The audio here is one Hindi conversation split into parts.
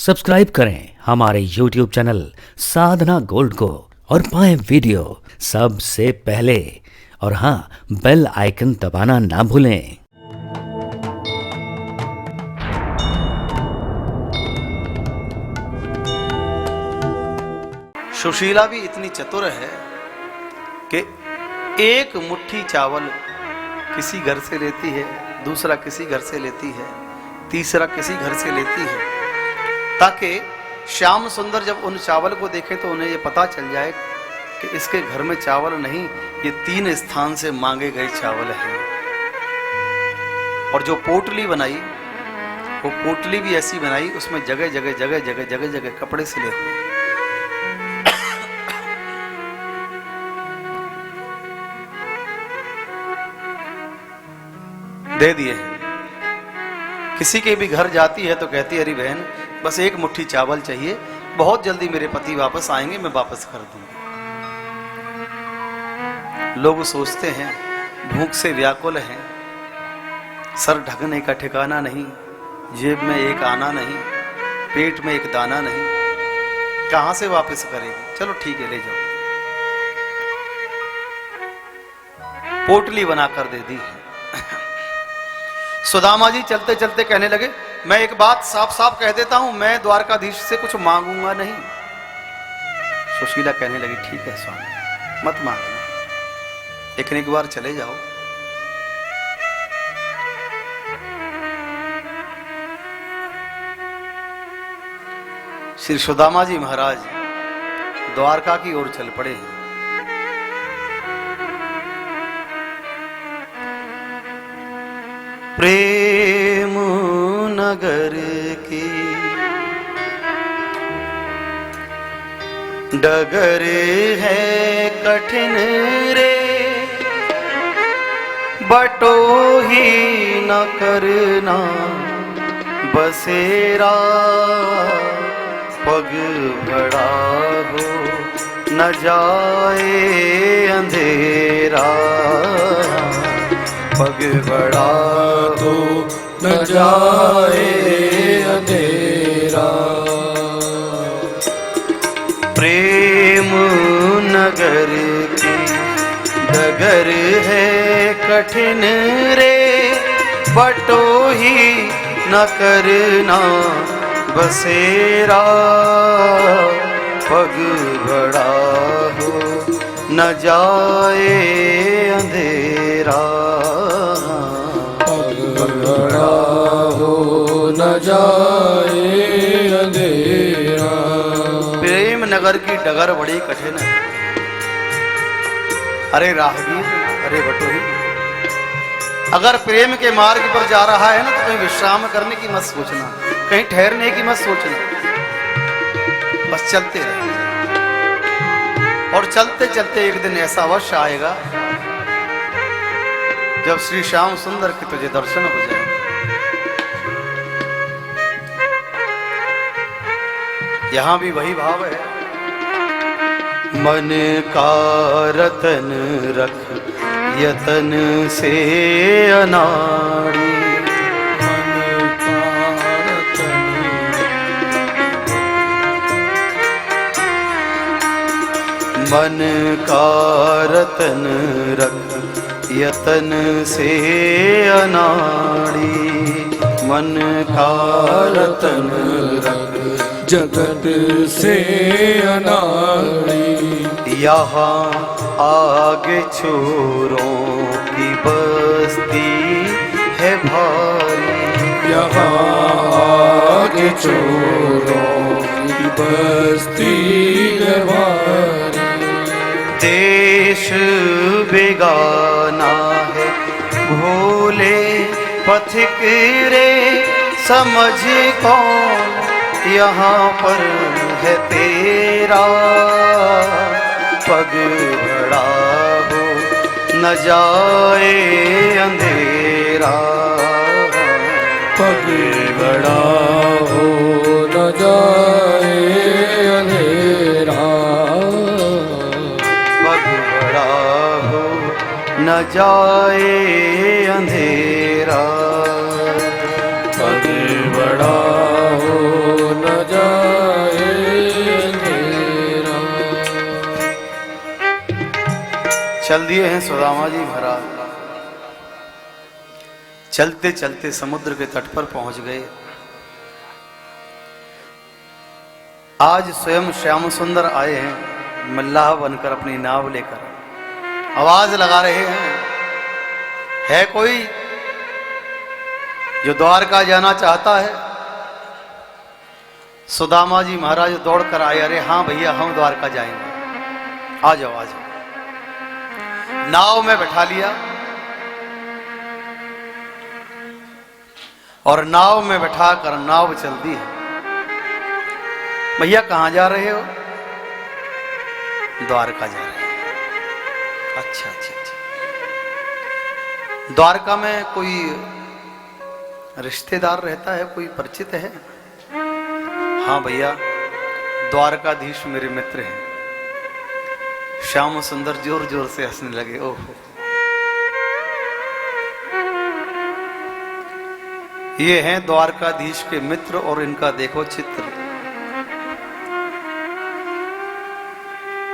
सब्सक्राइब करें हमारे YouTube चैनल साधना गोल्ड को और पाएं वीडियो सबसे पहले। और हाँ, बेल आइकन दबाना ना भूलें। सुशीला भी इतनी चतुर है कि एक मुट्ठी चावल किसी घर से लेती है, दूसरा किसी घर से लेती है, तीसरा किसी घर से लेती है, ताकि श्याम सुंदर जब उन चावल को देखें तो उन्हें ये पता चल जाए कि इसके घर में चावल नहीं, ये 3 स्थान से मांगे गए चावल हैं। और जो पोटली बनाई, वो पोटली भी ऐसी बनाई, उसमें जगह जगह जगह जगह जगह जगह कपड़े सिले हुए। दे दिए। किसी के भी घर जाती है तो कहती है, अरे बहन बस एक मुट्ठी चावल चाहिए, बहुत जल्दी मेरे पति वापस आएंगे, मैं वापस कर दूंगी। लोग सोचते हैं भूख से व्याकुल हैं, सर ढकने का ठिकाना नहीं, जेब में एक आना नहीं, पेट में एक दाना नहीं, कहां से वापस करेगी? चलो ठीक है, ले जाओ। पोटली बनाकर दे दी है। सुदामा जी चलते चलते कहने लगे, मैं एक बात साफ साफ कह देता हूं, मैं द्वारकाधीश से कुछ मांगूंगा नहीं। सुशीला कहने लगी, ठीक है स्वामी, मत मांगना, लेकिन एक बार चले जाओ। श्री सुदामा जी महाराज द्वारका की ओर चल पड़े हैं। प्रेम नगर की डगर है कठिन रे, बटोही न करना बसेरा, पग बड़ा हो न जाए अंधेरा, पग बड़ा तो न जाए अंधेरा। प्रेम नगर की डगर है कठिन रे, बटोही न करना बसेरा, पग बड़ा हो न जाए अंधेरा, बड़ा हो न जाए अंधेरा। प्रेम नगर की डगर बड़ी कठिन है। अरे राहगीर, अरे बटोही, अगर प्रेम के मार्ग पर जा रहा है ना तो कहीं विश्राम करने की मत सोचना, कहीं ठहरने की मत सोचना, बस चलते रहे। और चलते चलते एक दिन ऐसा अवश्य आएगा जब श्री श्याम सुंदर के तुझे दर्शन हो जाएंगे। यहां भी वही भाव है, मन का रतन रख यतन से अनाड़ी, मन का रतन रख यतन से अनाड़ी, मन का रतन रख जगत से अनाड़ी। यहाँ आगे छोरों की बस्ती है भारी, यहाँ आगे चोरों की बस्ती है भारी। देश बेगाना है भोले पथिक रे, समझ कौन यहाँ पर है तेरा, पग बड़ा हो न जाए अंधेरा, पग बड़ा हो न जाए अंधेरा, पग बड़ा हो न जाए अंधेरा, पग बड़ा हो न जाए चल दिए हैं सुदामा जी महाराज। चलते चलते समुद्र के तट पर पहुंच गए। आज स्वयं श्याम सुंदर आए हैं मल्लाह बनकर अपनी नाव लेकर, आवाज लगा रहे हैं, है कोई जो द्वारका जाना चाहता है? सुदामा जी महाराज दौड़ कर आए, अरे हाँ भैया हम द्वारका जाएंगे, आ जाओ आ जाओ। नाव में बैठा लिया और नाव में बैठा कर नाव चलती है। भैया कहाँ जा रहे हो? द्वारका जा रहे हैं। अच्छा अच्छा अच्छा। द्वारका में कोई रिश्तेदार रहता है, कोई परिचित है? हाँ भैया, द्वारकाधीश मेरे मित्र हैं। श्याम सुंदर जोर जोर से हंसने लगे। ओहो, ये हैं द्वारकाधीश के मित्र और इनका देखो चित्र।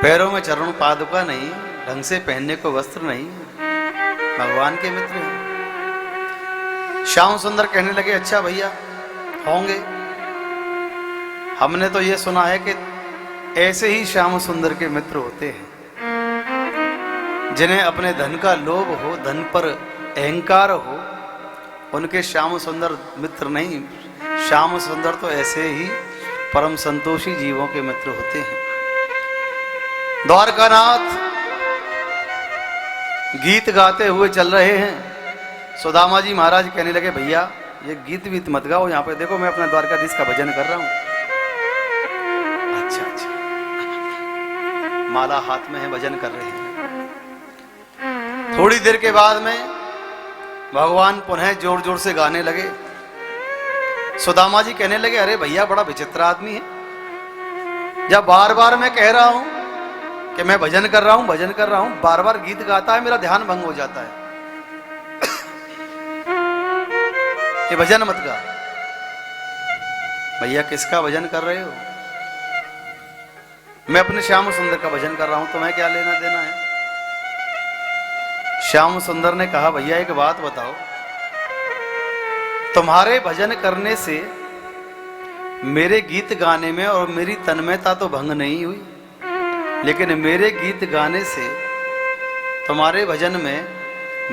पैरों में चरण पादुका नहीं, ढंग से पहनने को वस्त्र नहीं, भगवान के मित्र हैं। श्याम सुंदर कहने लगे, अच्छा भैया होंगे, हमने तो ये सुना है कि ऐसे ही श्याम सुंदर के मित्र होते हैं जिन्हें अपने धन का लोभ हो, धन पर अहंकार हो, उनके श्याम सुंदर मित्र नहीं। श्याम सुंदर तो ऐसे ही परम संतोषी जीवों के मित्र होते हैं। द्वारकानाथ गीत गाते हुए चल रहे हैं। सुदामा जी महाराज कहने लगे, भैया ये गीत वीत मत गाओ, यहाँ पे देखो मैं अपना द्वारकाधीश का भजन कर रहा हूं। अच्छा अच्छा, माला हाथ में है, भजन कर रहे हैं। थोड़ी देर के बाद में भगवान पुनः जोर जोर से गाने लगे। सुदामा जी कहने लगे, अरे भैया बड़ा विचित्र आदमी है, जब बार बार मैं कह रहा हूं कि मैं भजन कर रहा हूं, भजन कर रहा हूं, बार बार गीत गाता है, मेरा ध्यान भंग हो जाता है। ये भजन मत गा। भैया किसका भजन कर रहे हो? मैं अपने श्याम सुंदर का भजन कर रहा हूं, तुम्हें क्या लेना देना है? श्याम सुंदर ने कहा, भैया एक बात बताओ, तुम्हारे भजन करने से मेरे गीत गाने में और मेरी तन्मयता तो भंग नहीं हुई, लेकिन मेरे गीत गाने से तुम्हारे भजन में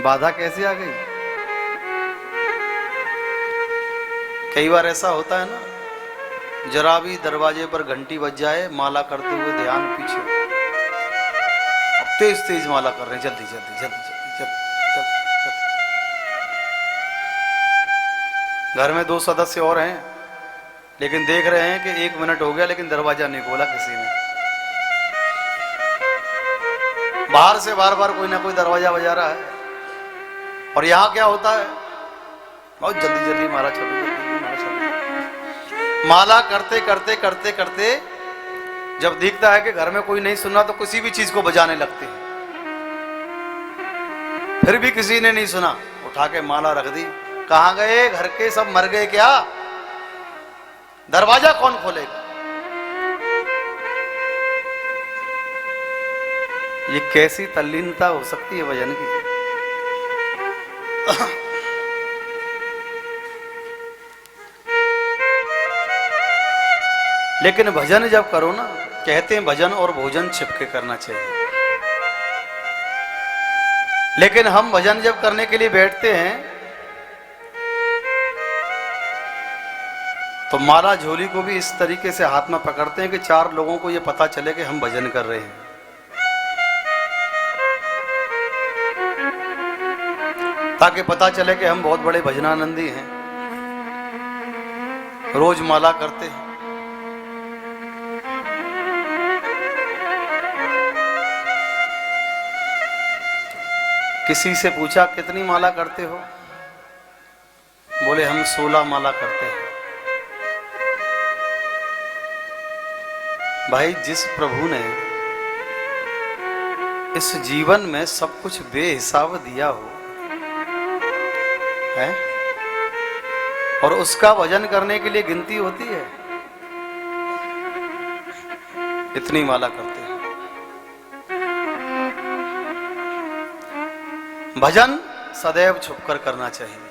बाधा कैसे आ गई? कई बार ऐसा होता है ना, जरा भी दरवाजे पर घंटी बज जाए, माला करते हुए ध्यान पीछे, अब तेज तेज माला कर रहे हैं, जल्दी जल्दी जल्दी जल्दी जल्दी जल्दी। घर में 2 सदस्य और हैं, लेकिन देख रहे हैं कि 1 मिनट हो गया लेकिन दरवाजा नहीं खोला किसी ने। बाहर से बार बार कोई ना कोई दरवाजा बजा रहा है, और यहां क्या होता है, बहुत जल्दी जल्दी माला चल रही है। माला करते करते करते करते जब दिखता है कि घर में कोई नहीं सुन रहा, तो किसी भी चीज को बजाने लगते हैं। फिर भी किसी ने नहीं सुना, उठा के माला रख दी। कहां गए? घर के सब मर गए क्या? दरवाजा कौन खोलेगा? ये कैसी तल्लीनता हो सकती है भजन की? लेकिन भजन जब करो ना, कहते हैं भजन और भोजन छिपके करना चाहिए। लेकिन हम भजन जब करने के लिए बैठते हैं तो माला झोली को भी इस तरीके से हाथ में पकड़ते हैं कि 4 लोगों को यह पता चले कि हम भजन कर रहे हैं। ताकि पता चले कि हम बहुत बड़े भजनानंदी हैं, रोज माला करते हैं। किसी से पूछा कितनी माला करते हो? बोले हम 16 माला करते हैं। भाई, जिस प्रभु ने इस जीवन में सब कुछ बेहिसाब दिया हो है, और उसका भजन करने के लिए गिनती होती है, इतनी माला करते हैं। भजन सदैव छुपकर करना चाहिए।